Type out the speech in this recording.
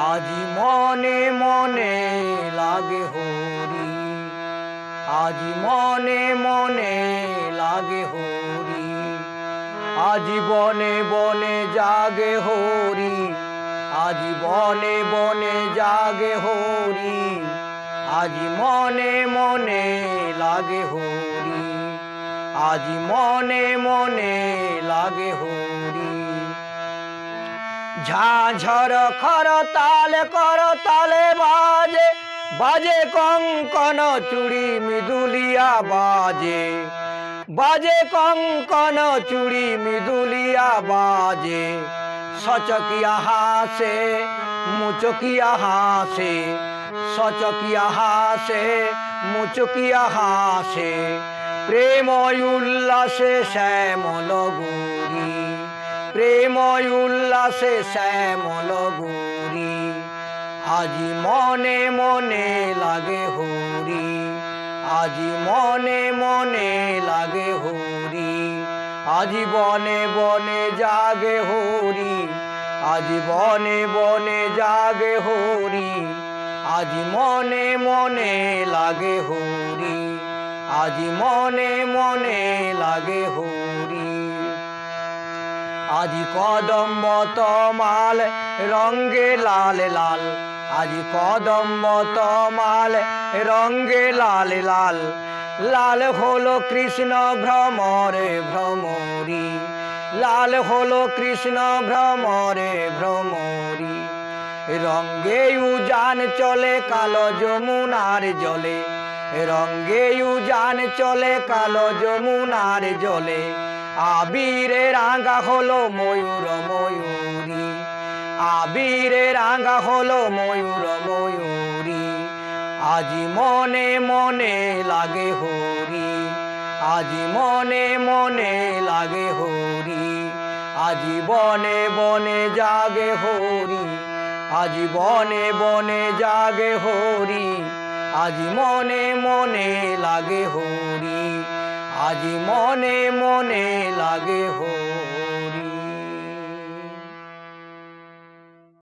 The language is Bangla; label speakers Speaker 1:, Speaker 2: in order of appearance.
Speaker 1: আজি মনে মনে লাগে হরি, আজি মনে মনে লাগে হরি, আজি বনে বনে জাগে হরি, আজি বনে বনে জাগে হরি, আজি মনে মনে লাগে হরি, আজি মনে মনে লাগে হরি। ঝাঝর করতালে বাজে, বাজে কঙ্কন চুড়ি মৃদুলিয়া বাজে, বাজে কঙ্কন চুড়ি মৃদুলিয়া বাজে। সচকিয়া হাসে মুচকিয়া হাসে, সচকিয়া হাসে মুচকিয়া হাসে, প্রেম উল্লাসে শ্যামল গৌরী, প্রেম উল্লাসে শ্যামল গৌরী। আজি মনে মনে লাগে হরি, আজি মনে মনে লাগে হরি, আজি বনে বনে জাগে হরি, আজি বনে বনে জাগে হরি, আজি মনে মনে লাগে হরি, আজি মনে মনে লাগে হরি। আজি কদম্ব তমাল রঙ্গে লাল লাল, আজি কদম্ব তমাল রঙ্গে লাল লাল, লাল হলো কৃষ্ণ ভ্রমরে ভ্রমরি, লাল হলো কৃষ্ণ ভ্রমরে ভ্রমরি। রঙ্গে উজান চলে কালো যমুনার জলে, রঙ্গে উজান চলে কালো যমুনার জলে, আবিরে রাঙা হলো ময়ূর ময়ূরী, আবিরে রাঙা হলো ময়ূর ময়ূরী। আজি মনে মনে লাগে হরি, আজি মনে মনে লাগে হরি, আজি বনে বনে জাগে হরি, আজি বনে বনে জাগে হরি, আজি মনে মনে লাগে হরি, আজি মনে মনে লাগে হরি।